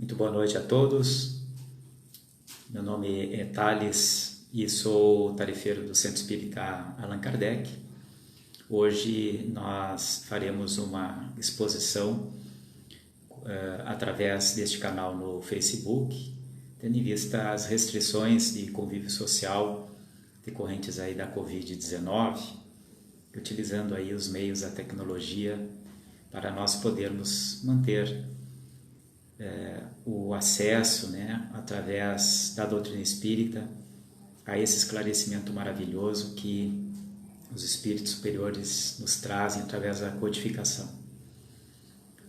Muito boa noite a todos. Meu nome é Thales e sou tarefeiro do Centro Espírita Allan Kardec. Hoje nós faremos uma exposição através deste canal no Facebook, tendo em vista as restrições de convívio social decorrentes aí da Covid-19, utilizando aí os meios da tecnologia para nós podermos manter o acesso, através da doutrina espírita, a esse esclarecimento maravilhoso que os espíritos superiores nos trazem através da codificação.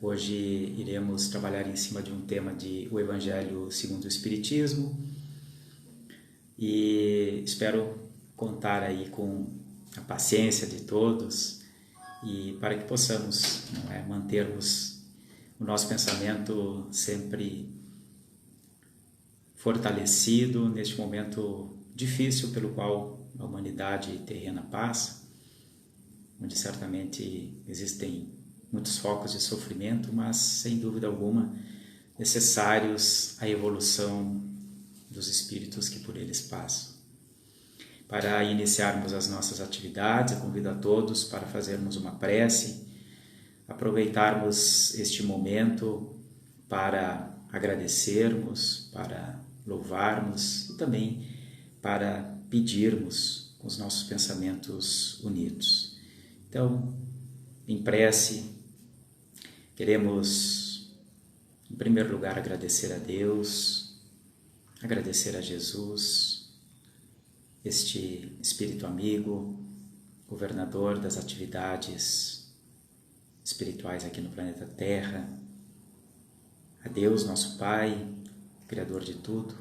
Hoje iremos trabalhar em cima de um tema de o Evangelho segundo o Espiritismo e espero contar aí com a paciência de todos e para que possamos mantermos o nosso pensamento sempre fortalecido neste momento difícil pelo qual a humanidade terrena passa, onde certamente existem muitos focos de sofrimento, mas sem dúvida alguma necessários à evolução dos espíritos que por eles passam. Para iniciarmos as nossas atividades, eu convido a todos para fazermos uma prece, aproveitarmos este momento para agradecermos, para louvarmos e também para pedirmos com os nossos pensamentos unidos. Então, em prece, queremos, em primeiro lugar, agradecer a Deus, agradecer a Jesus, este Espírito amigo, governador das atividades espirituais aqui no planeta Terra, a Deus, nosso Pai, Criador de tudo,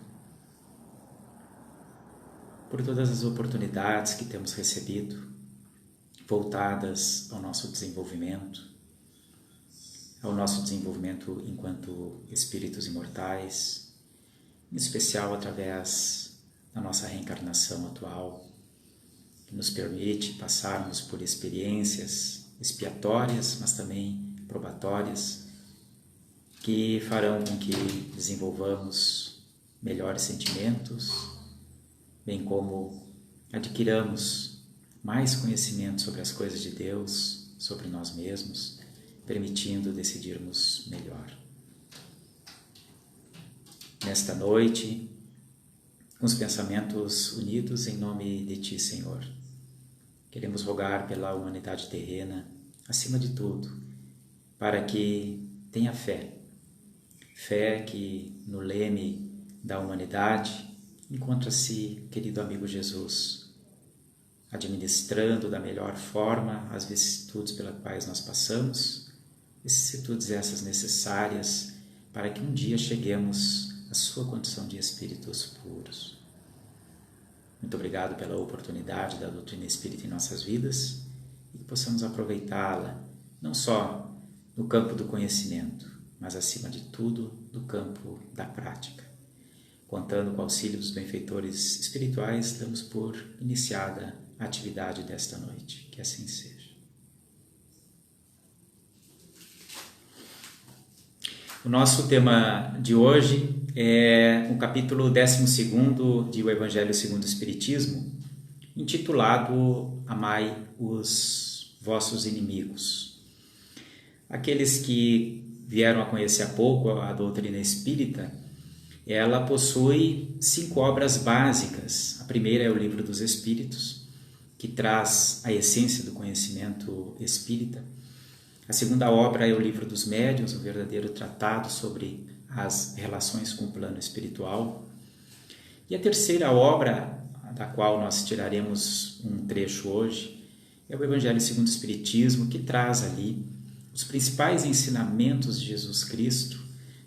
por todas as oportunidades que temos recebido, voltadas ao nosso desenvolvimento enquanto espíritos imortais, em especial através da nossa reencarnação atual, que nos permite passarmos por experiências expiatórias, mas também probatórias, que farão com que desenvolvamos melhores sentimentos, bem como adquiramos mais conhecimento sobre as coisas de Deus, sobre nós mesmos, permitindo decidirmos melhor. Nesta noite, com os pensamentos unidos em nome de Ti, Senhor, queremos rogar pela humanidade terrena, acima de tudo, para que tenha fé. Fé que no leme da humanidade encontra-se, querido amigo Jesus, administrando da melhor forma as vicissitudes pelas quais nós passamos, vicissitudes essas necessárias para que um dia cheguemos à sua condição de espíritos puros. Muito obrigado pela oportunidade da doutrina espírita em nossas vidas e que possamos aproveitá-la não só no campo do conhecimento, mas acima de tudo no campo da prática. Contando com o auxílio dos benfeitores espirituais, damos por iniciada a atividade desta noite. Que assim seja. O nosso tema de hoje é o capítulo 12º de O Evangelho segundo o Espiritismo, intitulado Amai os vossos inimigos. Aqueles que vieram a conhecer há pouco a doutrina espírita, ela possui 5 obras básicas. A primeira é o Livro dos Espíritos, que traz a essência do conhecimento espírita. A segunda obra é o Livro dos Médiuns, o verdadeiro tratado sobre as relações com o plano espiritual. E a terceira obra, da qual nós tiraremos um trecho hoje, é o Evangelho segundo o Espiritismo, que traz ali os principais ensinamentos de Jesus Cristo,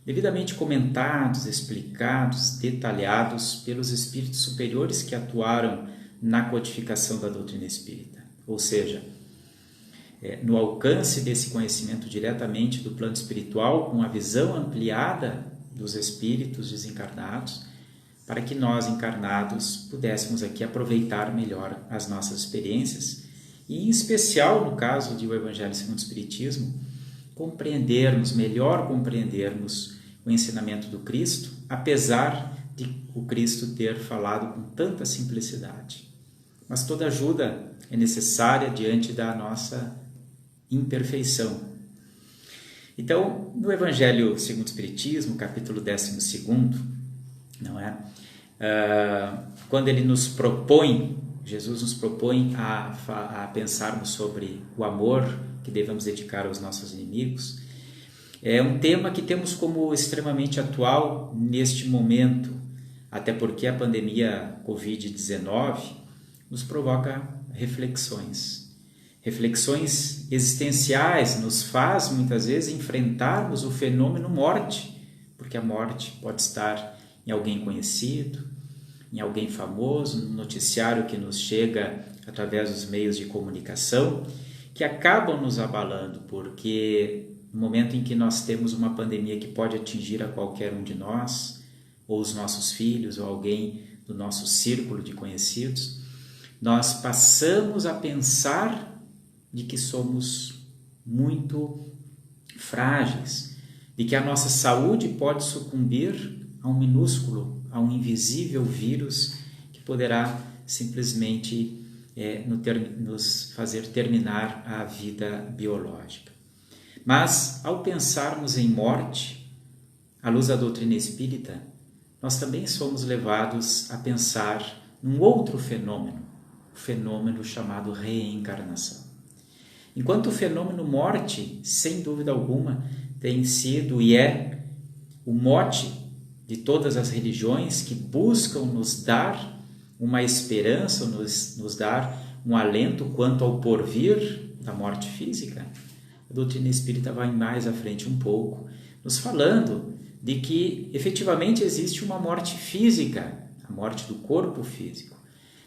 devidamente comentados, explicados, detalhados pelos espíritos superiores que atuaram na codificação da doutrina espírita. Ou seja, no alcance desse conhecimento diretamente do plano espiritual, com a visão ampliada dos espíritos desencarnados, para que nós, encarnados, pudéssemos aqui aproveitar melhor as nossas experiências e, em especial, no caso de O Evangelho segundo o Espiritismo, melhor compreendermos o ensinamento do Cristo, apesar de o Cristo ter falado com tanta simplicidade. Mas toda ajuda é necessária diante da nossa imperfeição. Então, no Evangelho segundo o Espiritismo, capítulo 12, não é? Quando ele nos propõe, Jesus nos propõe a pensarmos sobre o amor que devemos dedicar aos nossos inimigos, é um tema que temos como extremamente atual neste momento, até porque a pandemia Covid-19 nos provoca reflexões existenciais, nos faz muitas vezes enfrentarmos o fenômeno morte, porque a morte pode estar em alguém conhecido, em alguém famoso, no noticiário que nos chega através dos meios de comunicação, que acabam nos abalando, porque no momento em que nós temos uma pandemia que pode atingir a qualquer um de nós, ou os nossos filhos, ou alguém do nosso círculo de conhecidos, nós passamos a pensar de que somos muito frágeis, de que a nossa saúde pode sucumbir a um minúsculo, a um invisível vírus que poderá simplesmente nos fazer terminar a vida biológica. Mas, ao pensarmos em morte, à luz da doutrina espírita, nós também somos levados a pensar num outro fenômeno, o fenômeno chamado reencarnação. Enquanto o fenômeno morte, sem dúvida alguma, tem sido e é o mote de todas as religiões que buscam nos dar uma esperança, nos dar um alento quanto ao porvir da morte física, a doutrina espírita vai mais à frente um pouco, nos falando de que efetivamente existe uma morte física, a morte do corpo físico,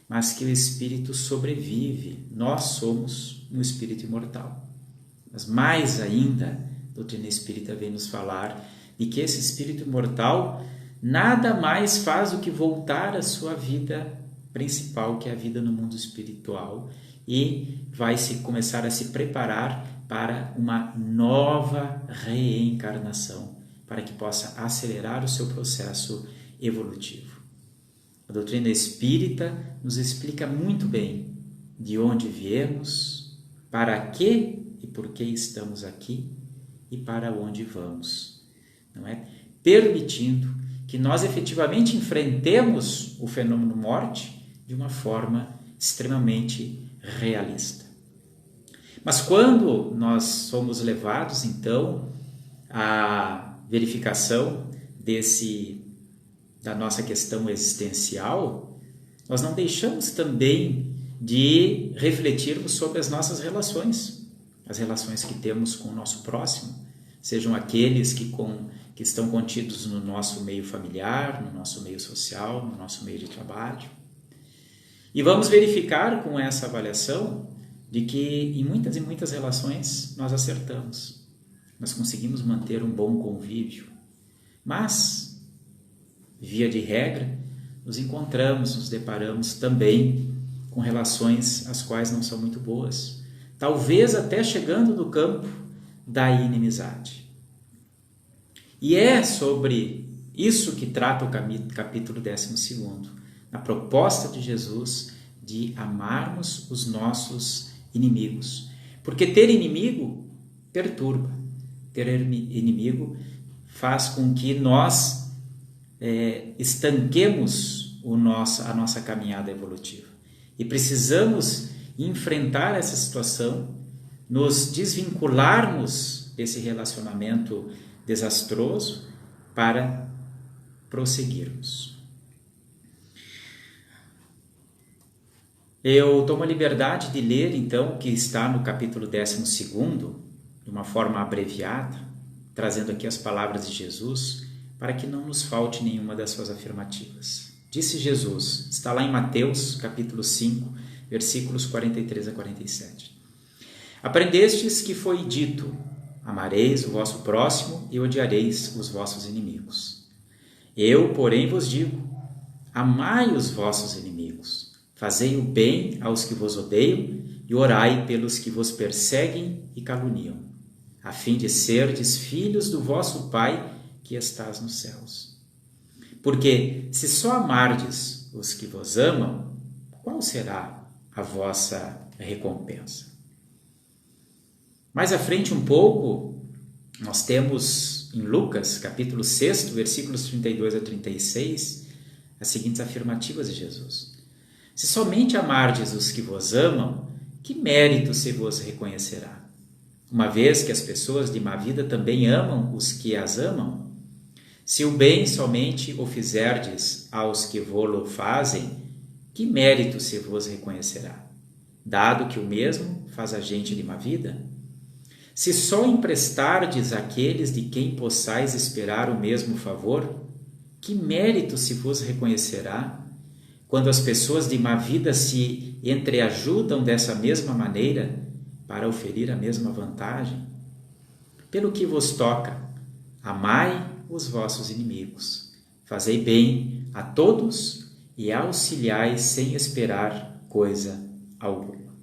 mas que o espírito sobrevive. Nós somos um espírito imortal. Mas mais ainda, a doutrina espírita vem nos falar de que esse espírito imortal nada mais faz do que voltar à sua vida principal, que é a vida no mundo espiritual, e vai começar a se preparar para uma nova reencarnação, para que possa acelerar o seu processo evolutivo. A doutrina espírita nos explica muito bem de onde viemos, para que e por que estamos aqui e para onde vamos, não é? Permitindo que nós efetivamente enfrentemos o fenômeno morte de uma forma extremamente realista. Mas quando nós somos levados, então, à verificação da nossa questão existencial, nós não deixamos também de refletirmos sobre as nossas relações, as relações que temos com o nosso próximo, sejam aqueles que estão contidos no nosso meio familiar, no nosso meio social, no nosso meio de trabalho. E vamos verificar com essa avaliação de que em muitas e muitas relações nós acertamos, nós conseguimos manter um bom convívio, mas, via de regra, nos deparamos também com relações as quais não são muito boas, talvez até chegando no campo da inimizade. E é sobre isso que trata o capítulo 12, na proposta de Jesus de amarmos os nossos inimigos. Porque ter inimigo perturba, ter inimigo faz com que nós estanquemos a nossa caminhada evolutiva. E precisamos enfrentar essa situação, nos desvincularmos desse relacionamento desastroso para prosseguirmos. Eu tomo a liberdade de ler, então, o que está no capítulo 12, de uma forma abreviada, trazendo aqui as palavras de Jesus, para que não nos falte nenhuma das suas afirmativas. Disse Jesus, está lá em Mateus, capítulo 5, versículos 43 a 47. Aprendestes que foi dito, amareis o vosso próximo e odiareis os vossos inimigos. Eu, porém, vos digo, amai os vossos inimigos, fazei o bem aos que vos odeiam e orai pelos que vos perseguem e caluniam, a fim de serdes filhos do vosso Pai que estás nos céus. Porque se só amardes os que vos amam, qual será a vossa recompensa? Mais à frente um pouco, nós temos em Lucas, capítulo 6, versículos 32 a 36, as seguintes afirmativas de Jesus. Se somente amardes os que vos amam, que mérito se vos reconhecerá? Uma vez que as pessoas de má vida também amam os que as amam? Se o bem somente o fizerdes aos que vô-lo fazem, que mérito se vos reconhecerá? Dado que o mesmo faz a gente de má vida? Se só emprestardes àqueles de quem possais esperar o mesmo favor, que mérito se vos reconhecerá? Quando as pessoas de má vida se entreajudam dessa mesma maneira para oferir a mesma vantagem? Pelo que vos toca, amai os vossos inimigos, fazei bem a todos e auxiliai sem esperar coisa alguma.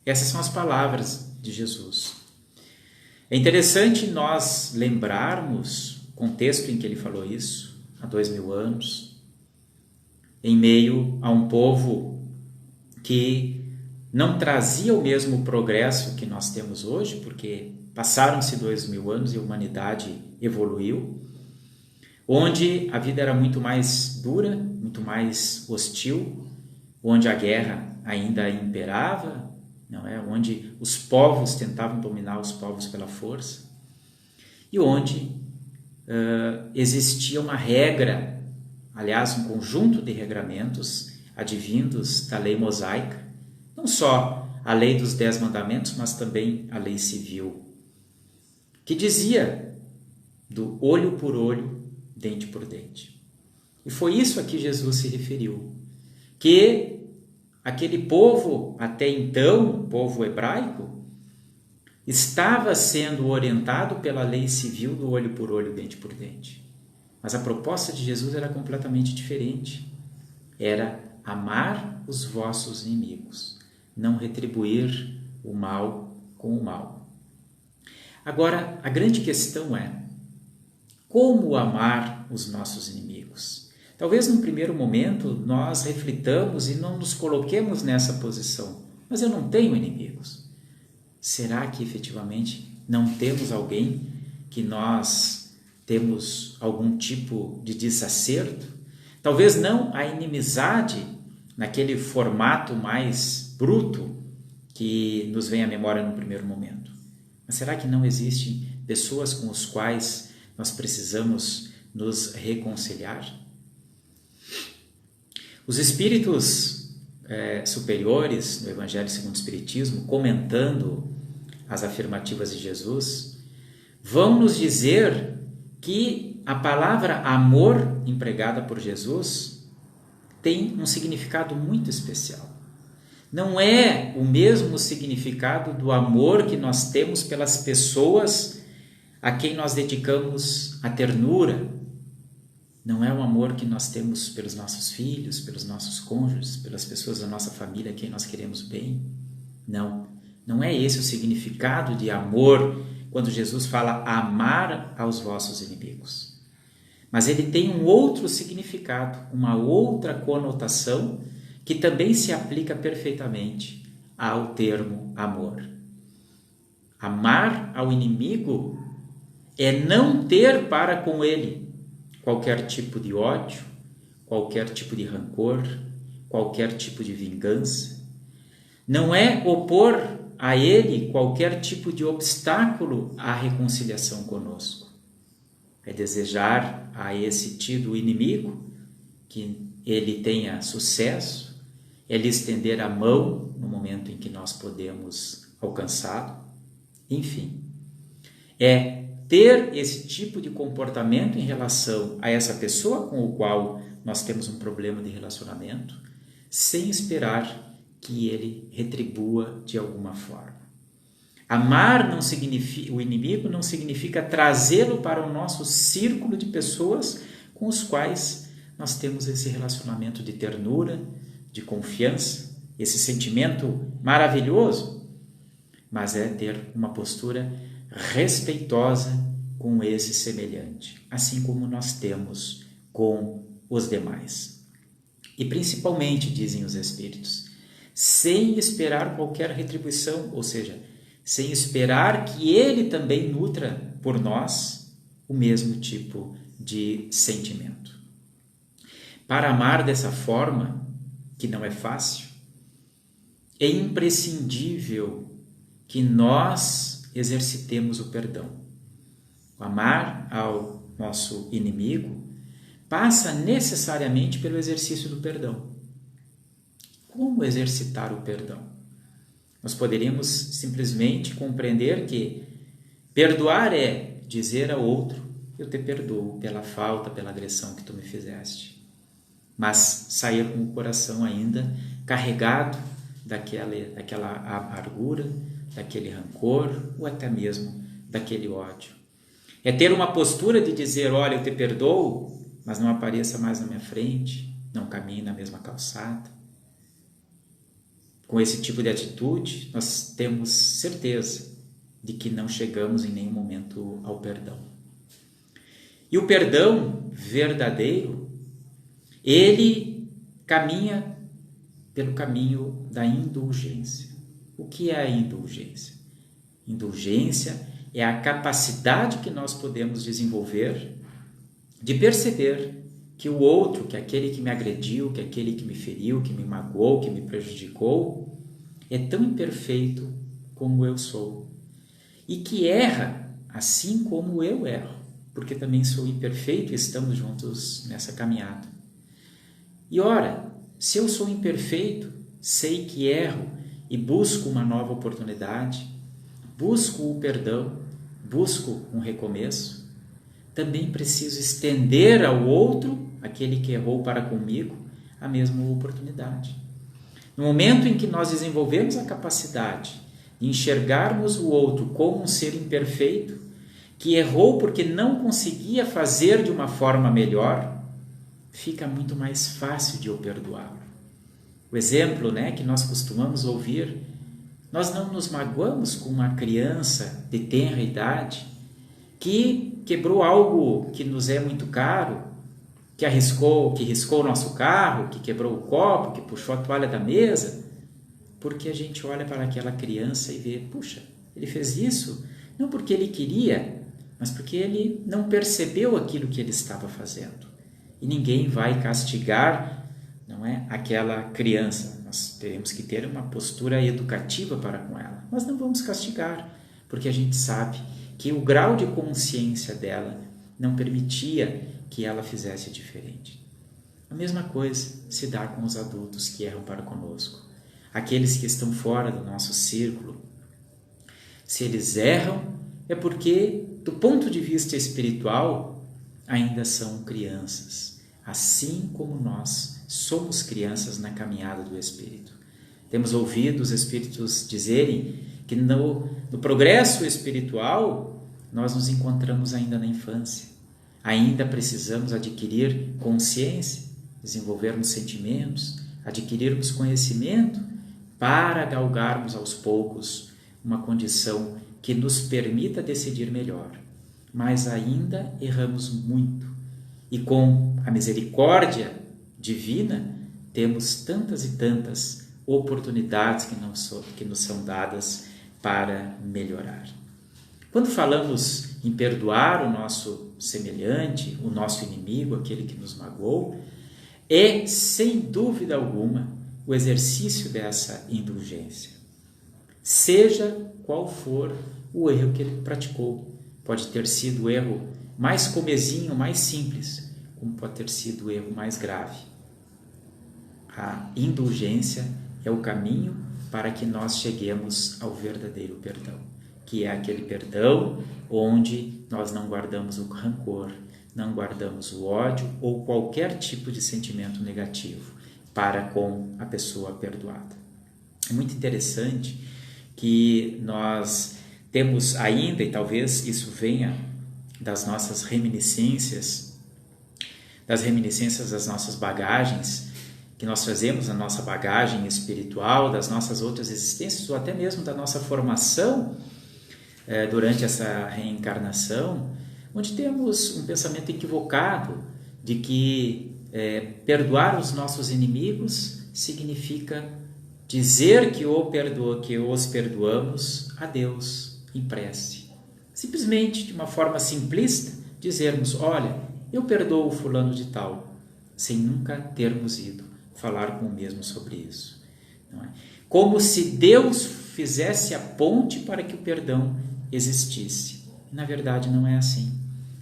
Essas são as palavras de Jesus. É interessante nós lembrarmos o contexto em que ele falou isso, há 2000 anos, em meio a um povo que não trazia o mesmo progresso que nós temos hoje, porque passaram-se 2000 anos e a humanidade evoluiu, onde a vida era muito mais dura, muito mais hostil, onde a guerra ainda imperava, não é? Onde os povos tentavam dominar os povos pela força, e onde existia uma regra, aliás, um conjunto de regramentos advindos da lei mosaica, não só a lei dos 10 mandamentos, mas também a lei civil, que dizia do olho por olho, dente por dente. E foi isso a que Jesus se referiu, que aquele povo, até então, o povo hebraico, estava sendo orientado pela lei civil do olho por olho, dente por dente. Mas a proposta de Jesus era completamente diferente. Era amar os vossos inimigos, não retribuir o mal com o mal. Agora, a grande questão é, como amar os nossos inimigos? Talvez num primeiro momento nós reflitamos e não nos coloquemos nessa posição. Mas eu não tenho inimigos. Será que efetivamente não temos alguém que nós temos algum tipo de desacerto? Talvez não a inimizade naquele formato mais bruto que nos vem à memória no primeiro momento. Mas será que não existem pessoas com as quais nós precisamos nos reconciliar? Os espíritos superiores do Evangelho segundo o Espiritismo, comentando as afirmativas de Jesus, vão nos dizer que a palavra amor empregada por Jesus tem um significado muito especial. Não é o mesmo significado do amor que nós temos pelas pessoas a quem nós dedicamos a ternura. Não é o amor que nós temos pelos nossos filhos, pelos nossos cônjuges, pelas pessoas da nossa família a quem nós queremos bem. Não é esse o significado de amor quando Jesus fala amar aos vossos inimigos. Mas ele tem um outro significado, uma outra conotação que também se aplica perfeitamente ao termo amor. Amar ao inimigo é não ter para com ele qualquer tipo de ódio, qualquer tipo de rancor, qualquer tipo de vingança. Não é opor a ele qualquer tipo de obstáculo à reconciliação conosco. É desejar a esse tido inimigo que ele tenha sucesso, é lhe estender a mão no momento em que nós podemos alcançá-lo. Enfim, é ter esse tipo de comportamento em relação a essa pessoa com o qual nós temos um problema de relacionamento, sem esperar que ele retribua de alguma forma. Amar não significa, o inimigo não significa trazê-lo para o nosso círculo de pessoas com os quais nós temos esse relacionamento de ternura, de confiança, esse sentimento maravilhoso, mas é ter uma postura respeitosa com esse semelhante, assim como nós temos com os demais. E principalmente, dizem os Espíritos, sem esperar qualquer retribuição, ou seja, sem esperar que Ele também nutra por nós o mesmo tipo de sentimento. Para amar dessa forma, que não é fácil, é imprescindível que nós exercitemos o perdão. O amar ao nosso inimigo passa necessariamente pelo exercício do perdão. Como exercitar o perdão? Nós poderíamos simplesmente compreender que perdoar é dizer ao outro: eu te perdoo pela falta, pela agressão que tu me fizeste. Mas sair com o coração ainda carregado daquela amargura, daquele rancor ou até mesmo daquele ódio. É ter uma postura de dizer: olha, eu te perdoo, mas não apareça mais na minha frente, não caminhe na mesma calçada. Com esse tipo de atitude, nós temos certeza de que não chegamos em nenhum momento ao perdão. E o perdão verdadeiro, ele caminha pelo caminho da indulgência. O que é a indulgência? Indulgência é a capacidade que nós podemos desenvolver de perceber que o outro, que aquele que me agrediu, que aquele que me feriu, que me magoou, que me prejudicou, é tão imperfeito como eu sou. E que erra assim como eu erro, porque também sou imperfeito e estamos juntos nessa caminhada. E ora, se eu sou imperfeito, sei que erro e busco uma nova oportunidade, busco o perdão, busco um recomeço, também preciso estender ao outro, aquele que errou para comigo, a mesma oportunidade. No momento em que nós desenvolvemos a capacidade de enxergarmos o outro como um ser imperfeito, que errou porque não conseguia fazer de uma forma melhor, fica muito mais fácil de eu perdoá-lo. O exemplo, que nós costumamos ouvir: nós não nos magoamos com uma criança de tenra idade que quebrou algo que nos é muito caro, que riscou o nosso carro, que quebrou o copo, que puxou a toalha da mesa, porque a gente olha para aquela criança e vê: puxa, ele fez isso não porque ele queria, mas porque ele não percebeu aquilo que ele estava fazendo. E ninguém vai castigar, não é, aquela criança. Nós teremos que ter uma postura educativa para com ela, mas não vamos castigar, porque a gente sabe que o grau de consciência dela não permitia que ela fizesse diferente. A mesma coisa se dá com os adultos que erram para conosco. Aqueles que estão fora do nosso círculo, se eles erram, é porque, do ponto de vista espiritual, ainda são crianças, assim como nós somos crianças na caminhada do Espírito. Temos ouvido os Espíritos dizerem que no progresso espiritual nós nos encontramos ainda na infância. Ainda precisamos adquirir consciência, desenvolvermos sentimentos, adquirirmos conhecimento para galgarmos aos poucos uma condição que nos permita decidir melhor. Mas ainda erramos muito e com a misericórdia divina temos tantas e tantas oportunidades que nos são dadas para melhorar. Quando falamos em perdoar o nosso semelhante, o nosso inimigo, aquele que nos magoou, é, sem dúvida alguma, o exercício dessa indulgência. Seja qual for o erro que ele praticou. Pode ter sido o erro mais comezinho, mais simples, como pode ter sido o erro mais grave. A indulgência é o caminho para que nós cheguemos ao verdadeiro perdão, que é aquele perdão onde nós não guardamos o rancor, não guardamos o ódio ou qualquer tipo de sentimento negativo para com a pessoa perdoada. É muito interessante que nós temos ainda, e talvez isso venha das nossas reminiscências, das nossas bagagens, que nós trazemos na nossa bagagem espiritual, das nossas outras existências, ou até mesmo da nossa formação durante essa reencarnação, onde temos um pensamento equivocado de que perdoar os nossos inimigos significa dizer que os perdoamos a Deus em prece. Simplesmente, de uma forma simplista, dizermos, olha, eu perdoo o fulano de tal, sem nunca termos ido falar com o mesmo sobre isso. Não é? Como se Deus fizesse a ponte para que o perdão existisse. Na verdade, não é assim.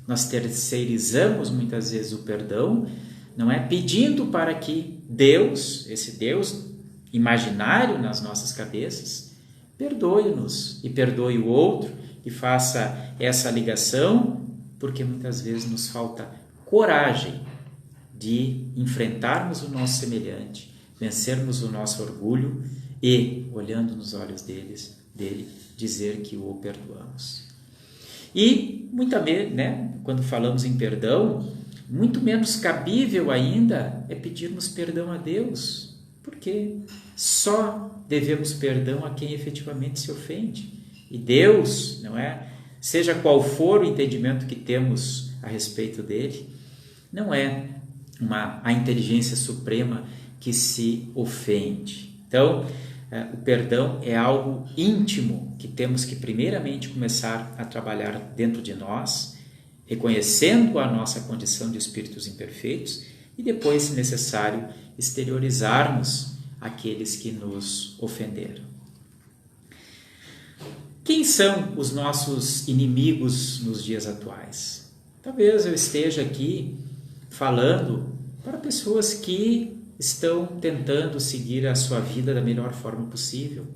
Nós terceirizamos muitas vezes o perdão, não é? Pedindo para que Deus, esse Deus imaginário nas nossas cabeças, perdoe-nos e perdoe o outro e faça essa ligação, porque muitas vezes nos falta coragem de enfrentarmos o nosso semelhante, vencermos o nosso orgulho e, olhando nos olhos dele, dizer que o perdoamos. E, quando falamos em perdão, muito menos cabível ainda é pedirmos perdão a Deus, porque só devemos perdão a quem efetivamente se ofende. E Deus, não é? Seja qual for o entendimento que temos a respeito dele, não é a inteligência suprema que se ofende. Então, o perdão é algo íntimo que temos que primeiramente começar a trabalhar dentro de nós, reconhecendo a nossa condição de espíritos imperfeitos e depois, se necessário, exteriorizarmos aqueles que nos ofenderam. Quem são os nossos inimigos nos dias atuais? Talvez eu esteja aqui falando para pessoas que estão tentando seguir a sua vida da melhor forma possível,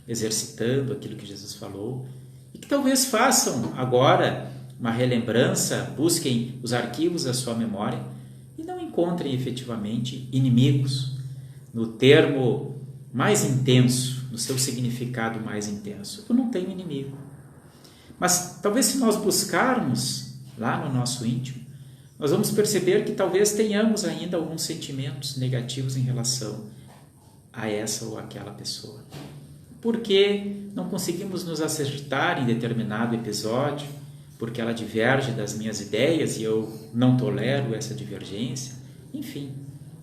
exercitando aquilo que Jesus falou, e que talvez façam agora uma relembrança, busquem os arquivos da sua memória e não encontrem efetivamente inimigos no termo mais intenso, no seu significado mais intenso. Eu não tenho inimigo. Mas talvez se nós buscarmos lá no nosso íntimo, nós vamos perceber que talvez tenhamos ainda alguns sentimentos negativos em relação a essa ou aquela pessoa. Porque não conseguimos nos acertar em determinado episódio, porque ela diverge das minhas ideias e eu não tolero essa divergência. Enfim,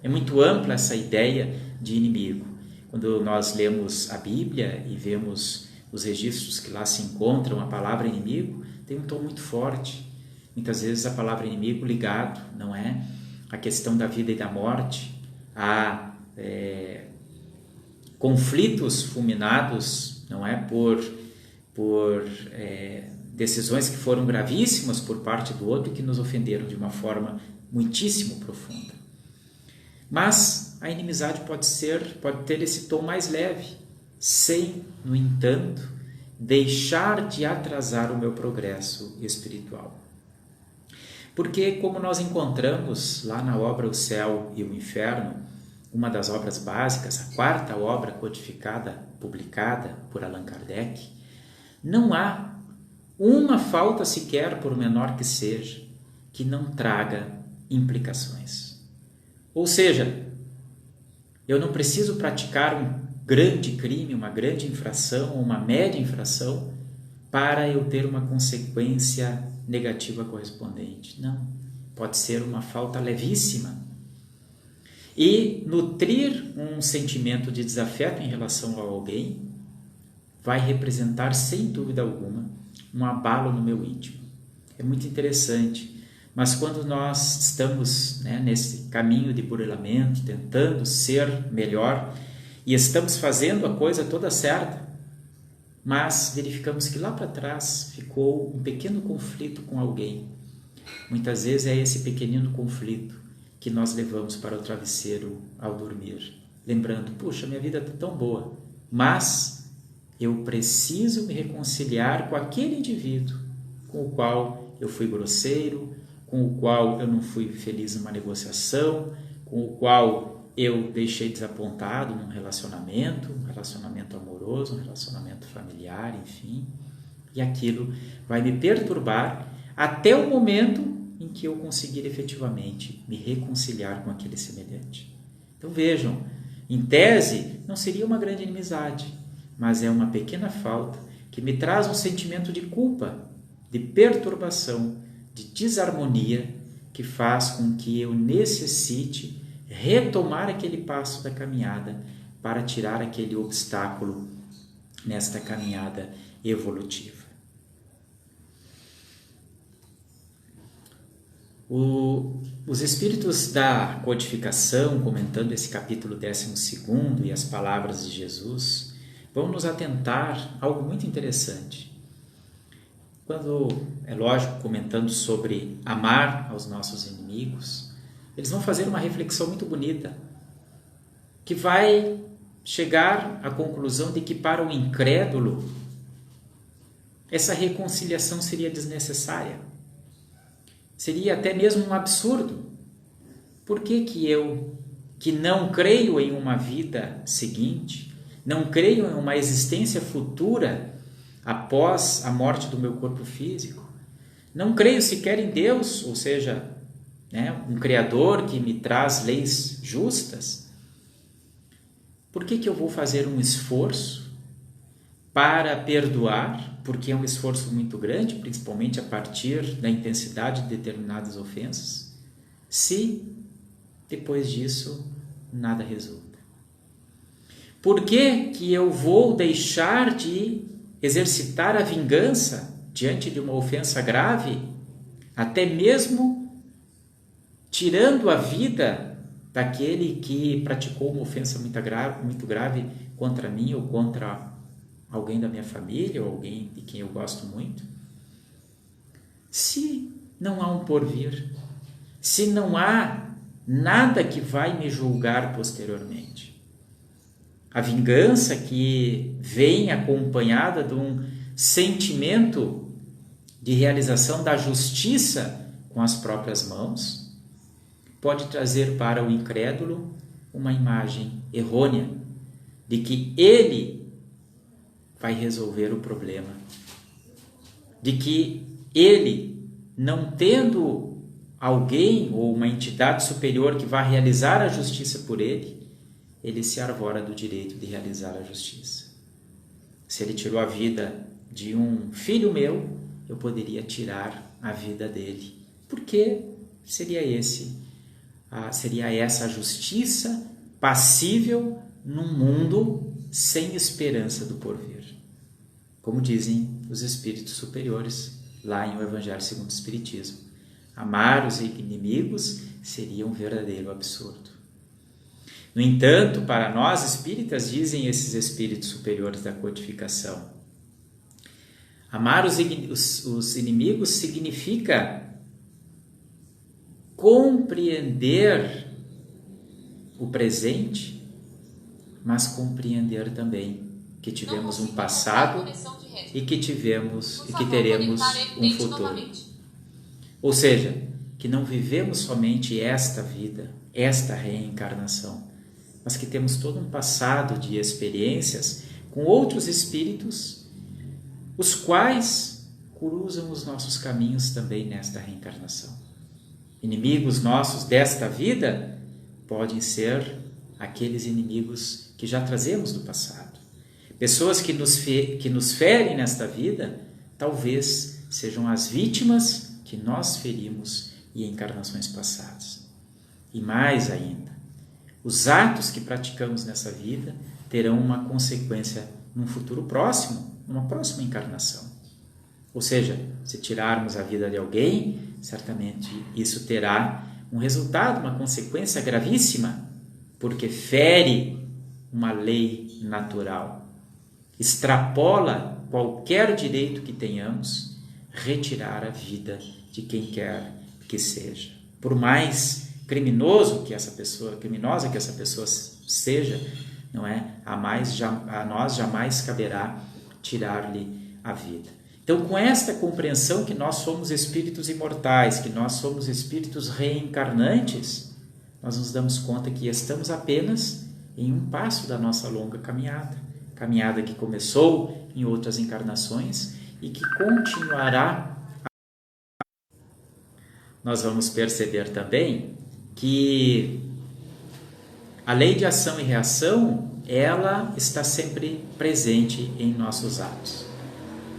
é muito ampla essa ideia de inimigo. Quando nós lemos a Bíblia e vemos os registros que lá se encontram, a palavra inimigo tem um tom muito forte. Muitas vezes a palavra inimigo ligado, não é? A questão da vida e da morte, a conflitos fulminados, não é? Por decisões que foram gravíssimas por parte do outro e que nos ofenderam de uma forma muitíssimo profunda. Mas a inimizade pode ter esse tom mais leve, sem, no entanto, deixar de atrasar o meu progresso espiritual. Porque, como nós encontramos lá na obra O Céu e o Inferno, uma das obras básicas, a quarta obra codificada, publicada por Allan Kardec, não há uma falta sequer, por menor que seja, que não traga implicações. Ou seja, eu não preciso praticar um grande crime, uma grande infração, uma média infração, para eu ter uma consequência negativa correspondente. Não, pode ser uma falta levíssima. E nutrir um sentimento de desafeto em relação a alguém vai representar, sem dúvida alguma, um abalo no meu íntimo. É muito interessante, mas quando nós estamos nesse caminho de burilamento, tentando ser melhor, e estamos fazendo a coisa toda certa, mas verificamos que lá para trás ficou um pequeno conflito com alguém. Muitas vezes é esse pequenino conflito que nós levamos para o travesseiro ao dormir, lembrando, puxa, minha vida está tão boa, mas eu preciso me reconciliar com aquele indivíduo com o qual eu fui grosseiro, com o qual eu não fui feliz numa negociação, com o qual eu deixei desapontado num relacionamento, um relacionamento amoroso, um relacionamento familiar, enfim, e aquilo vai me perturbar até o momento em que eu conseguir efetivamente me reconciliar com aquele semelhante. Então vejam, em tese não seria uma grande inimizade, mas é uma pequena falta que me traz um sentimento de culpa, de perturbação, de desarmonia que faz com que eu necessite retomar aquele passo da caminhada para tirar aquele obstáculo nesta caminhada evolutiva. Os espíritos da codificação, comentando esse capítulo 12 e as palavras de Jesus, vão nos atentar a algo muito interessante. Quando, é lógico, comentando sobre amar aos nossos inimigos, eles vão fazer uma reflexão muito bonita, que vai chegar à conclusão de que para o incrédulo, essa reconciliação seria desnecessária. Seria até mesmo um absurdo. Por que eu, que não creio em uma vida seguinte, não creio em uma existência futura após a morte do meu corpo físico, não creio sequer em Deus, ou seja, um Criador que me traz leis justas, por que eu vou fazer um esforço para perdoar, porque é um esforço muito grande, principalmente a partir da intensidade de determinadas ofensas, se depois disso nada resulta? Por que eu vou deixar de exercitar a vingança diante de uma ofensa grave, até mesmo tirando a vida daquele que praticou uma ofensa muito grave contra mim ou contra alguém da minha família ou alguém de quem eu gosto muito? Se não há um porvir, se não há nada que vai me julgar posteriormente, a vingança que vem acompanhada de um sentimento de realização da justiça com as próprias mãos, pode trazer para o incrédulo uma imagem errônea de que ele vai resolver o problema, de que ele, não tendo alguém ou uma entidade superior que vá realizar a justiça por ele, ele se arvora do direito de realizar a justiça. Se ele tirou a vida de um filho meu, eu poderia tirar a vida dele. Porque seria essa a justiça passível num mundo sem esperança do porvir. Como dizem os espíritos superiores lá em O Evangelho segundo o Espiritismo, amar os inimigos seria um verdadeiro absurdo. No entanto, para nós espíritas, dizem esses espíritos superiores da codificação, amar os inimigos significa compreender o presente, mas compreender também que tivemos um passado e que teremos um futuro. Ou seja, que não vivemos somente esta vida, esta reencarnação, mas que temos todo um passado de experiências com outros espíritos, os quais cruzam os nossos caminhos também nesta reencarnação. Inimigos nossos desta vida podem ser aqueles inimigos que já trazemos do passado. Pessoas que nos ferem nesta vida, talvez sejam as vítimas que nós ferimos em encarnações passadas. E mais ainda, os atos que praticamos nessa vida terão uma consequência num futuro próximo, numa próxima encarnação. Ou seja, se tirarmos a vida de alguém, certamente isso terá um resultado, uma consequência gravíssima, porque fere uma lei natural. Extrapola qualquer direito que tenhamos, retirar a vida de quem quer que seja. Por mais criminosa que essa pessoa seja, não é? A nós jamais caberá tirar-lhe a vida. Então, com esta compreensão que nós somos espíritos imortais, que nós somos espíritos reencarnantes, nós nos damos conta que estamos apenas em um passo da nossa longa caminhada que começou em outras encarnações e que continuará. Nós vamos perceber também que a lei de ação e reação, ela está sempre presente em nossos atos.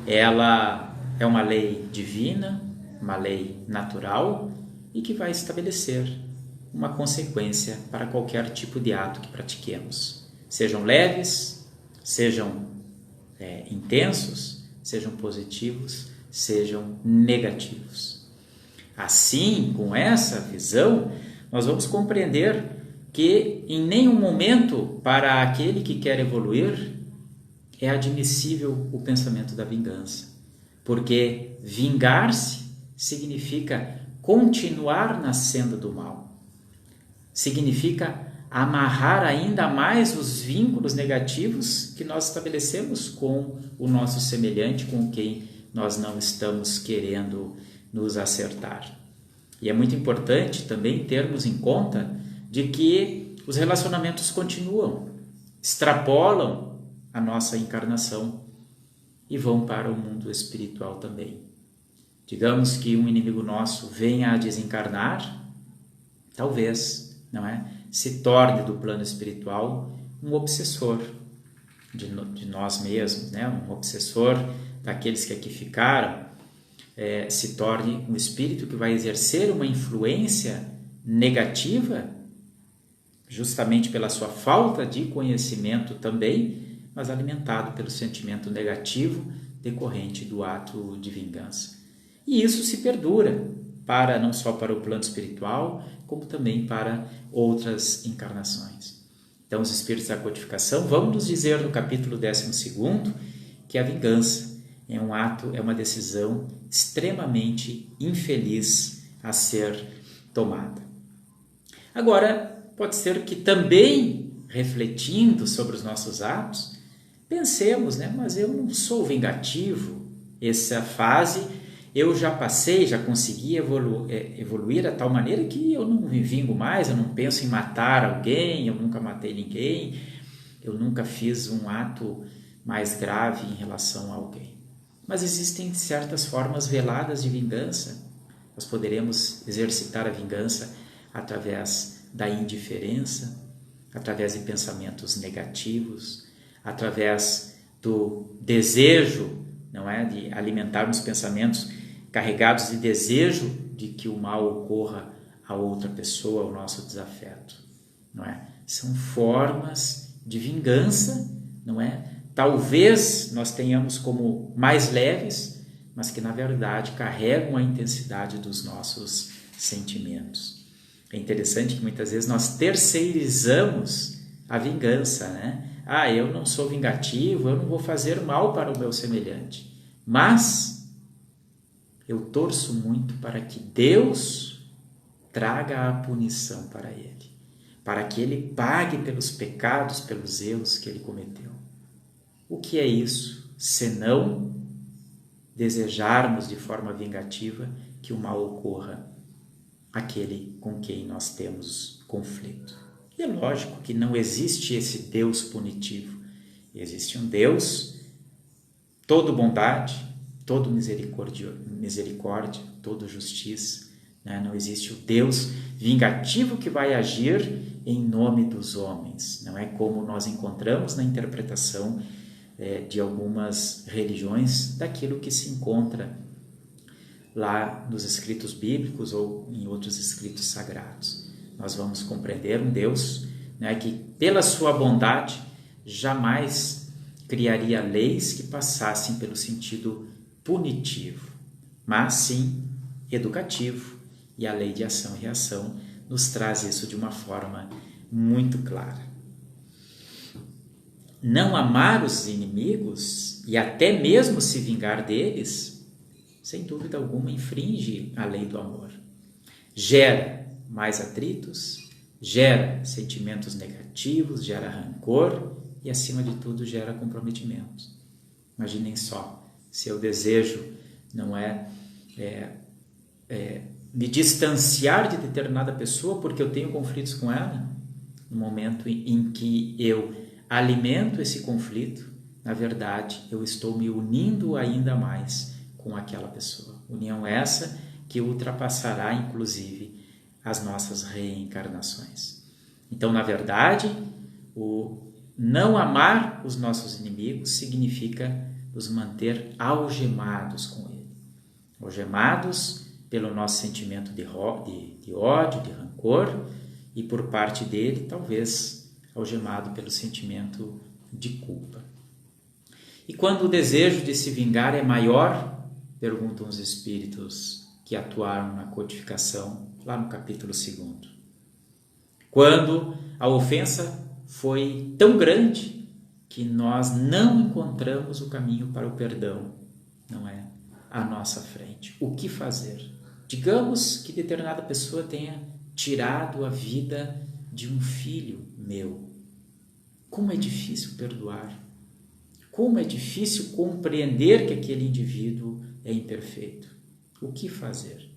Ela é uma lei divina, uma lei natural e que vai estabelecer uma consequência para qualquer tipo de ato que pratiquemos. Sejam leves, sejam intensos, sejam positivos, sejam negativos. Assim, com essa visão, nós vamos compreender que em nenhum momento, para aquele que quer evoluir, é admissível o pensamento da vingança. Porque vingar-se significa continuar na senda do mal. Significa amarrar ainda mais os vínculos negativos que nós estabelecemos com o nosso semelhante, com quem nós não estamos querendo nos acertar. E é muito importante também termos em conta de que os relacionamentos continuam, extrapolam a nossa encarnação e vão para o mundo espiritual também. Digamos que um inimigo nosso venha a desencarnar, talvez, não é? Se torne do plano espiritual um obsessor de nós mesmos, né? Um obsessor daqueles que aqui ficaram, se torne um espírito que vai exercer uma influência negativa, justamente pela sua falta de conhecimento também, mas alimentado pelo sentimento negativo decorrente do ato de vingança. E isso se perdura, não só para o plano espiritual, como também para outras encarnações. Então, os espíritos da codificação vão nos dizer no capítulo 12º que a vingança é um ato, é uma decisão extremamente infeliz a ser tomada. Agora, pode ser que também, refletindo sobre os nossos atos, pensemos, mas eu não sou vingativo, essa fase eu já passei, já consegui evoluir a tal maneira que eu não me vingo mais, eu não penso em matar alguém, eu nunca matei ninguém, eu nunca fiz um ato mais grave em relação a alguém. Mas existem certas formas veladas de vingança. Nós poderemos exercitar a vingança através da indiferença, através de pensamentos negativos, através do desejo, de alimentarmos pensamentos carregados de desejo de que o mal ocorra a outra pessoa, ao nosso desafeto, São formas de vingança, Talvez nós tenhamos como mais leves, mas que na verdade carregam a intensidade dos nossos sentimentos. É interessante que muitas vezes nós terceirizamos a vingança, eu não sou vingativo, eu não vou fazer mal para o meu semelhante, mas eu torço muito para que Deus traga a punição para ele, para que ele pague pelos pecados, pelos erros que ele cometeu. O que é isso, senão desejarmos de forma vingativa que o mal ocorra àquele com quem nós temos conflito? E é lógico que não existe esse Deus punitivo. Existe um Deus todo bondade, todo misericórdia, todo justiça. Não existe o Deus vingativo que vai agir em nome dos homens. Não é como nós encontramos na interpretação de algumas religiões daquilo que se encontra lá nos escritos bíblicos ou em outros escritos sagrados. Nós vamos compreender um Deus que, pela sua bondade, jamais criaria leis que passassem pelo sentido punitivo, mas sim educativo. E a lei de ação e reação nos traz isso de uma forma muito clara. Não amar os inimigos e até mesmo se vingar deles, sem dúvida alguma, infringe a lei do amor. Gera mais atritos, gera sentimentos negativos, gera rancor e, acima de tudo, gera comprometimento. Imaginem só, se eu desejo me distanciar de determinada pessoa porque eu tenho conflitos com ela, no momento em que eu alimento esse conflito, na verdade, eu estou me unindo ainda mais com aquela pessoa. União essa que ultrapassará, inclusive, as nossas reencarnações. Então, na verdade, o não amar os nossos inimigos significa nos manter algemados com ele. Algemados pelo nosso sentimento de ódio, de rancor, e por parte dele, talvez, algemado pelo sentimento de culpa. E quando o desejo de se vingar é maior, perguntam os espíritos que atuaram na codificação, lá no capítulo 2º. Quando a ofensa foi tão grande que nós não encontramos o caminho para o perdão, não é? À nossa frente. O que fazer? Digamos que determinada pessoa tenha tirado a vida de um filho meu. Como é difícil perdoar. Como é difícil compreender que aquele indivíduo é imperfeito. O que fazer?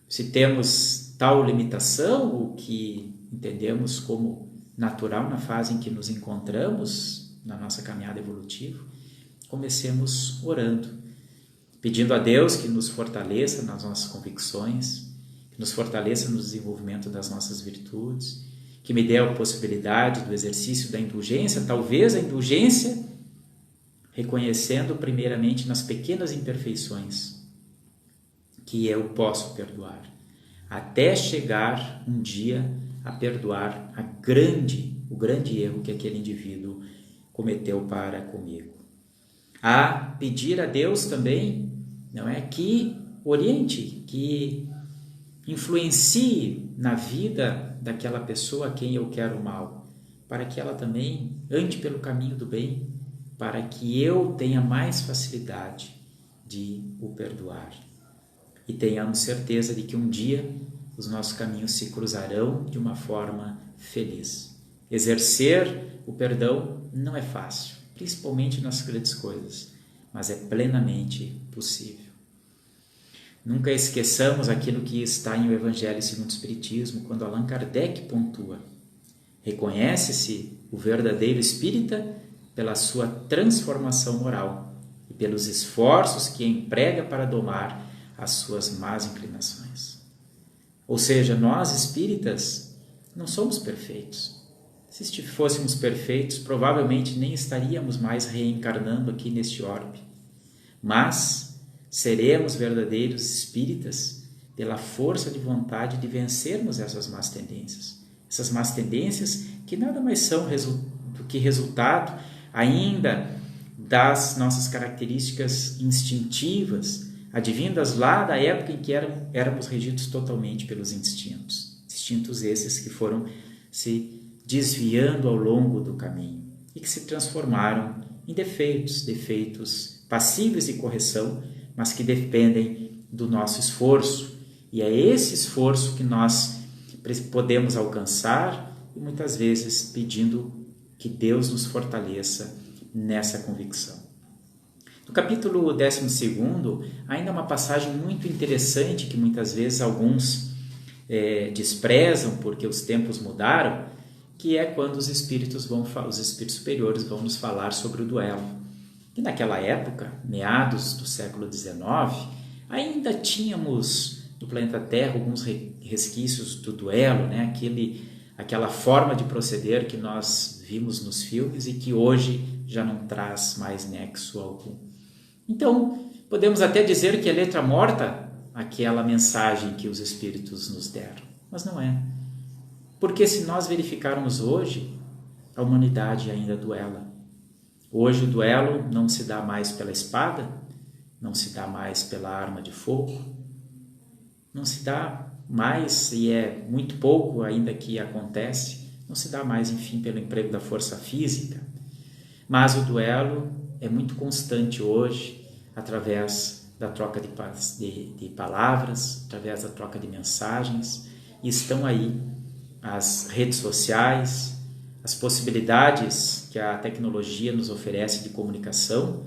Se temos tal limitação, o que entendemos como natural na fase em que nos encontramos na nossa caminhada evolutiva, comecemos orando, pedindo a Deus que nos fortaleça nas nossas convicções, que nos fortaleça no desenvolvimento das nossas virtudes, que me dê a possibilidade do exercício da indulgência, talvez a indulgência reconhecendo primeiramente nas pequenas imperfeições que eu posso perdoar, até chegar um dia a perdoar o grande erro que aquele indivíduo cometeu para comigo. A pedir a Deus também, não é, que oriente, que influencie na vida daquela pessoa a quem eu quero mal, para que ela também ande pelo caminho do bem, para que eu tenha mais facilidade de o perdoar. E tenhamos certeza de que um dia os nossos caminhos se cruzarão de uma forma feliz. Exercer o perdão não é fácil, principalmente nas grandes coisas, mas é plenamente possível. Nunca esqueçamos aquilo que está em O Evangelho segundo o Espiritismo, quando Allan Kardec pontua: reconhece-se o verdadeiro espírita pela sua transformação moral e pelos esforços que emprega para domar as suas más inclinações. Ou seja, nós espíritas não somos perfeitos. Se fôssemos perfeitos, provavelmente nem estaríamos mais reencarnando aqui neste orbe. Mas seremos verdadeiros espíritas pela força de vontade de vencermos essas más tendências. Essas más tendências que nada mais são do que resultado ainda das nossas características instintivas, advindas lá da época em que éramos regidos totalmente pelos instintos. Instintos esses que foram se desviando ao longo do caminho e que se transformaram em defeitos passíveis de correção, mas que dependem do nosso esforço. E é esse esforço que nós podemos alcançar, e muitas vezes pedindo que Deus nos fortaleça nessa convicção. No capítulo 12º, ainda uma passagem muito interessante que muitas vezes alguns desprezam porque os tempos mudaram, que é quando os espíritos superiores vão nos falar sobre o duelo. E naquela época, meados do século XIX, ainda tínhamos no planeta Terra alguns resquícios do duelo, né? Aquela forma de proceder que nós vimos nos filmes e que hoje já não traz mais nexo algum. Então, podemos até dizer que é letra morta aquela mensagem que os espíritos nos deram, mas não é. Porque se nós verificarmos hoje, a humanidade ainda duela. Hoje o duelo não se dá mais pela espada, não se dá mais pela arma de fogo, não se dá mais, e é muito pouco ainda que acontece, não se dá mais, enfim, pelo emprego da força física. Mas o duelo é muito constante hoje, através da troca de palavras, através da troca de mensagens, e estão aí as redes sociais, as possibilidades que a tecnologia nos oferece de comunicação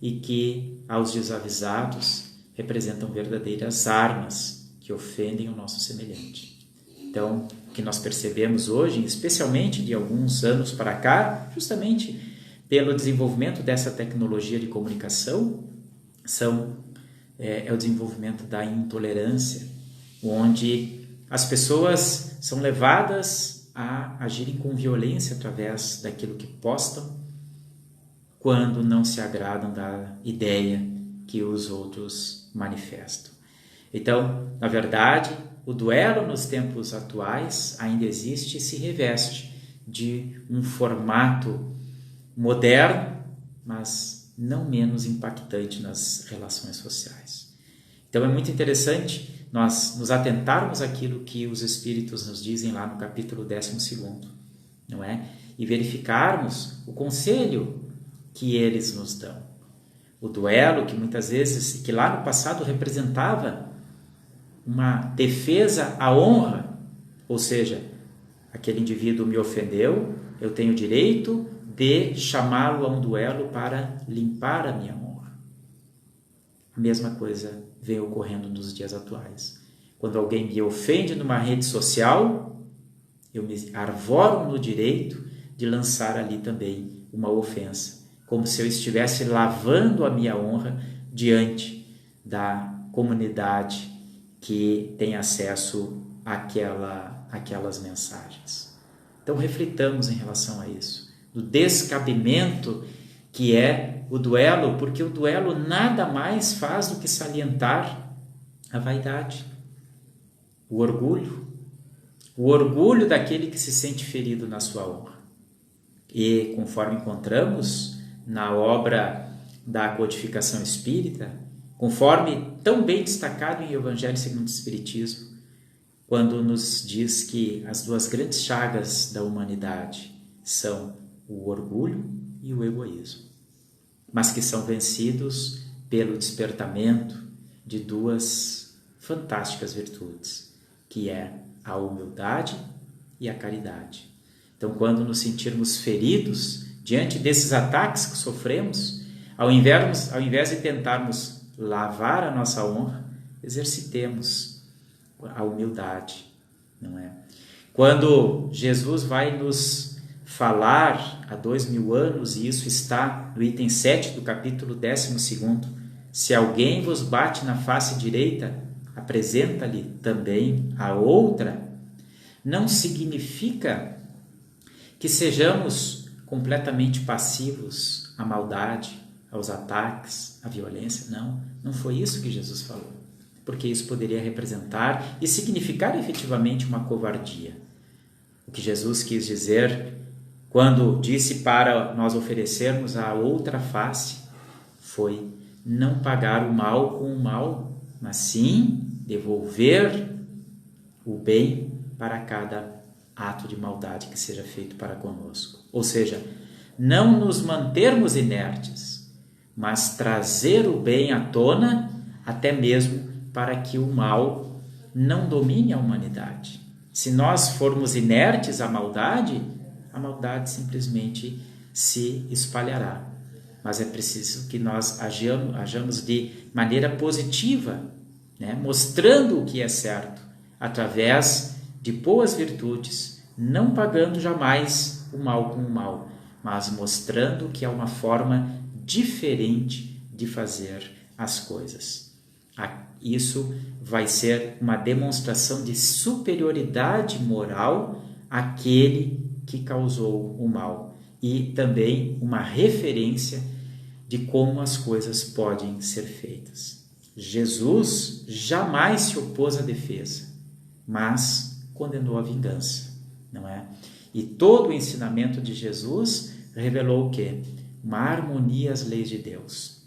e que, aos desavisados, representam verdadeiras armas que ofendem o nosso semelhante. Então, o que nós percebemos hoje, especialmente de alguns anos para cá, justamente pelo desenvolvimento dessa tecnologia de comunicação, é o desenvolvimento da intolerância, onde as pessoas são levadas a agirem com violência através daquilo que postam, quando não se agradam da ideia que os outros manifestam. Então, na verdade, o duelo nos tempos atuais ainda existe e se reveste de um formato moderno, mas não menos impactante nas relações sociais. Então é muito interessante nós nos atentarmos àquilo que os Espíritos nos dizem lá no capítulo 12º, não é? E verificarmos o conselho que eles nos dão. O duelo que muitas vezes, que lá no passado representava uma defesa à honra, ou seja, aquele indivíduo me ofendeu, eu tenho o direito de chamá-lo a um duelo para limpar a minha honra. A mesma coisa vem ocorrendo nos dias atuais. Quando alguém me ofende numa rede social, eu me arvoro no direito de lançar ali também uma ofensa, como se eu estivesse lavando a minha honra diante da comunidade que tem acesso àquelas mensagens. Então reflitamos em relação a isso, do descabimento que é o duelo, porque o duelo nada mais faz do que salientar a vaidade, o orgulho daquele que se sente ferido na sua honra. E conforme encontramos na obra da Codificação Espírita, conforme tão bem destacado em Evangelho segundo o Espiritismo, quando nos diz que as duas grandes chagas da humanidade são o orgulho e o egoísmo, mas que são vencidos pelo despertamento de duas fantásticas virtudes, que é a humildade e a caridade. Então, quando nos sentirmos feridos diante desses ataques que sofremos, ao invés de tentarmos lavar a nossa honra, exercitemos a humildade, não é? Quando Jesus vai nos falar há 2000 anos, e isso está no item 7 do capítulo 12º, se alguém vos bate na face direita, apresenta-lhe também a outra, não significa que sejamos completamente passivos à maldade, aos ataques, à violência. Não foi isso que Jesus falou, porque isso poderia representar e significar efetivamente uma covardia. O que Jesus quis dizer quando disse para nós oferecermos a outra face foi não pagar o mal com o mal, mas sim devolver o bem para cada ato de maldade que seja feito para conosco. Ou seja, não nos mantermos inertes, mas trazer o bem à tona, até mesmo para que o mal não domine a humanidade. Se nós formos inertes à maldade, a maldade simplesmente se espalhará. Mas é preciso que nós hajamos de maneira positiva, né? Mostrando o que é certo, através de boas virtudes, não pagando jamais o mal com o mal, mas mostrando que é uma forma diferente de fazer as coisas. Isso vai ser uma demonstração de superioridade moral àquele que causou o mal e também uma referência de como as coisas podem ser feitas. Jesus jamais se opôs à defesa, mas condenou a vingança, não é? E todo o ensinamento de Jesus revelou o quê? Uma harmonia às leis de Deus.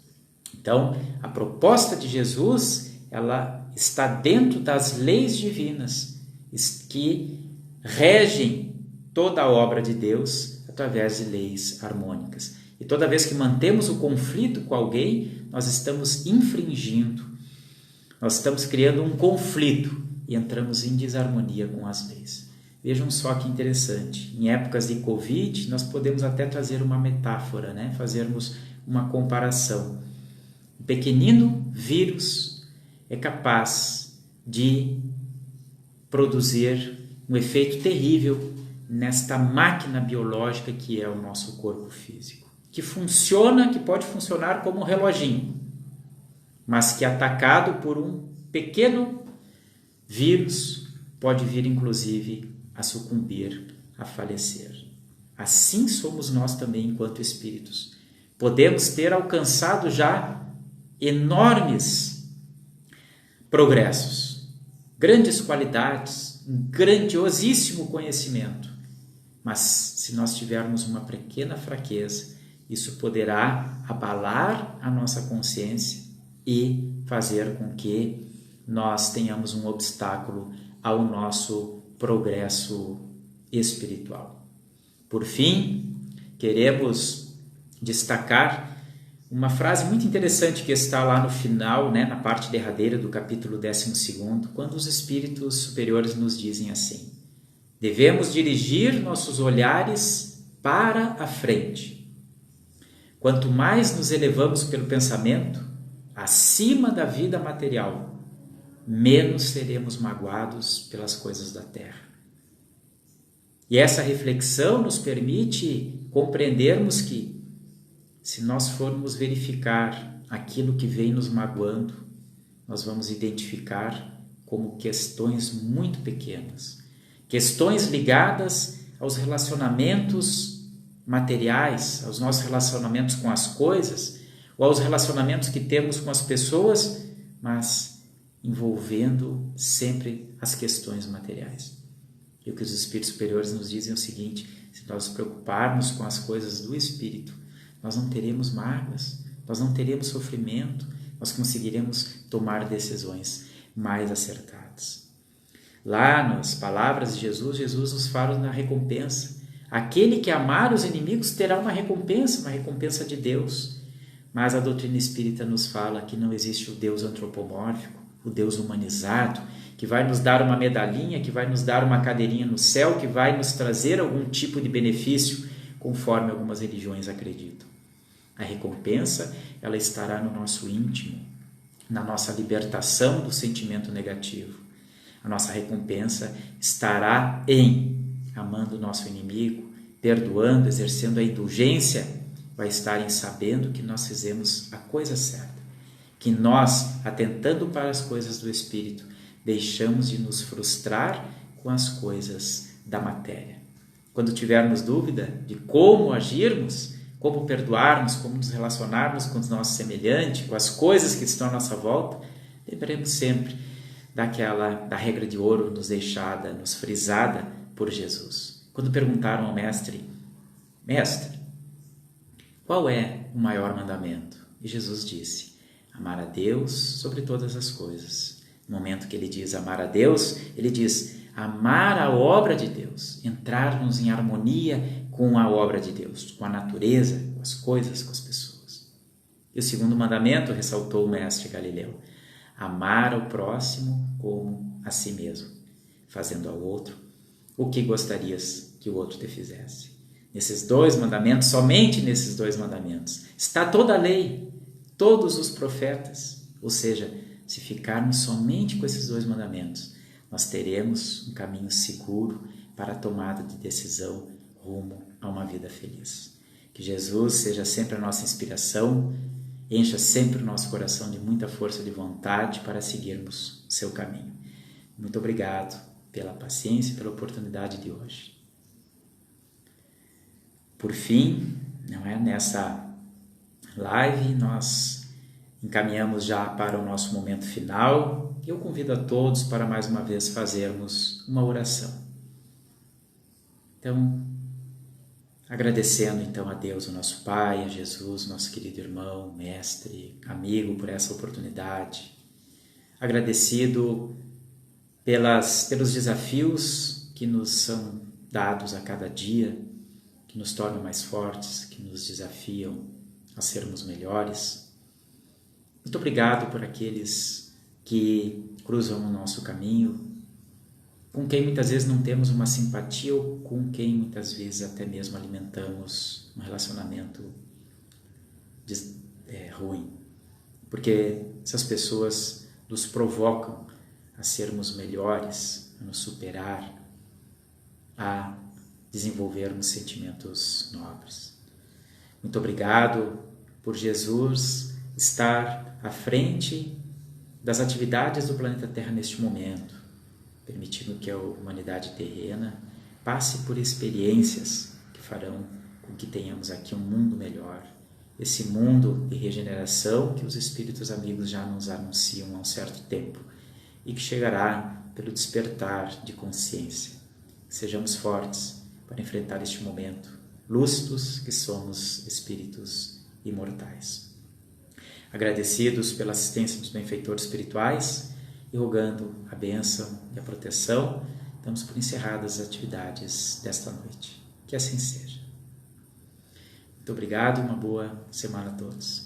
Então, a proposta de Jesus, ela está dentro das leis divinas que regem toda a obra de Deus através de leis harmônicas. E toda vez que mantemos o conflito com alguém, nós estamos infringindo, nós estamos criando um conflito e entramos em desarmonia com as leis. Vejam só que interessante, em épocas de Covid, nós podemos até trazer uma metáfora, né? Fazermos uma comparação. Um pequenino vírus é capaz de produzir um efeito terrível nesta máquina biológica que é o nosso corpo físico, que pode funcionar como um reloginho, mas que atacado por um pequeno vírus pode vir inclusive a sucumbir, a falecer. Assim somos nós também enquanto espíritos. Podemos ter alcançado já enormes progressos, grandes qualidades, um grandiosíssimo conhecimento. Mas se nós tivermos uma pequena fraqueza, isso poderá abalar a nossa consciência e fazer com que nós tenhamos um obstáculo ao nosso progresso espiritual. Por fim, queremos destacar uma frase muito interessante que está lá no final, na parte derradeira do capítulo 12, quando os espíritos superiores nos dizem assim: devemos dirigir nossos olhares para a frente. Quanto mais nos elevamos pelo pensamento, acima da vida material, menos seremos magoados pelas coisas da terra. E essa reflexão nos permite compreendermos que, se nós formos verificar aquilo que vem nos magoando, nós vamos identificar como questões muito pequenas, questões ligadas aos relacionamentos materiais, aos nossos relacionamentos com as coisas, ou aos relacionamentos que temos com as pessoas, mas envolvendo sempre as questões materiais. E o que os espíritos superiores nos dizem é o seguinte: se nós nos preocuparmos com as coisas do espírito, nós não teremos mágoas, nós não teremos sofrimento, nós conseguiremos tomar decisões mais acertadas. Lá nas palavras de Jesus, Jesus nos fala na recompensa. Aquele que amar os inimigos terá uma recompensa de Deus. Mas a doutrina espírita nos fala que não existe o Deus antropomórfico, o Deus humanizado, que vai nos dar uma medalhinha, que vai nos dar uma cadeirinha no céu, que vai nos trazer algum tipo de benefício, conforme algumas religiões acreditam. A recompensa, ela estará no nosso íntimo, na nossa libertação do sentimento negativo. A nossa recompensa estará em amando o nosso inimigo, perdoando, exercendo a indulgência, vai estar em sabendo que nós fizemos a coisa certa, que nós, atentando para as coisas do Espírito, deixamos de nos frustrar com as coisas da matéria. Quando tivermos dúvida de como agirmos, como perdoarmos, como nos relacionarmos com os nossos semelhantes, com as coisas que estão à nossa volta, lembremos sempre da regra de ouro nos deixada, nos frisada por Jesus. Quando perguntaram ao mestre, qual é o maior mandamento? E Jesus disse: amar a Deus sobre todas as coisas. No momento que ele diz amar a Deus, ele diz amar a obra de Deus, entrarmos em harmonia com a obra de Deus, com a natureza, com as coisas, com as pessoas. E o segundo mandamento, ressaltou o mestre Galileu, amar ao próximo como a si mesmo, fazendo ao outro o que gostarias que o outro te fizesse. Nesses dois mandamentos, somente nesses dois mandamentos, está toda a lei, todos os profetas. Ou seja, se ficarmos somente com esses dois mandamentos, nós teremos um caminho seguro para a tomada de decisão rumo a uma vida feliz. Que Jesus seja sempre a nossa inspiração, encha sempre o nosso coração de muita força de vontade para seguirmos o seu caminho. Muito obrigado pela paciência e pela oportunidade de hoje. Por fim, nessa live nós encaminhamos já para o nosso momento final e eu convido a todos para mais uma vez fazermos uma oração. Então, agradecendo então a Deus, o nosso Pai, a Jesus, nosso querido irmão, mestre, amigo, por essa oportunidade. Agradecido pelos desafios que nos são dados a cada dia, que nos tornam mais fortes, que nos desafiam a sermos melhores. Muito obrigado por aqueles que cruzam o nosso caminho, com quem muitas vezes não temos uma simpatia ou com quem muitas vezes até mesmo alimentamos um relacionamento ruim. Porque essas pessoas nos provocam a sermos melhores, a nos superar, a desenvolvermos sentimentos nobres. Muito obrigado por Jesus estar à frente das atividades do planeta Terra neste momento, permitindo que a humanidade terrena passe por experiências que farão com que tenhamos aqui um mundo melhor. Esse mundo de regeneração que os espíritos amigos já nos anunciam há um certo tempo e que chegará pelo despertar de consciência. Sejamos fortes para enfrentar este momento, lúcidos que somos espíritos imortais. Agradecidos pela assistência dos benfeitores espirituais e rogando a bênção e a proteção, damos por encerradas as atividades desta noite. Que assim seja. Muito obrigado e uma boa semana a todos.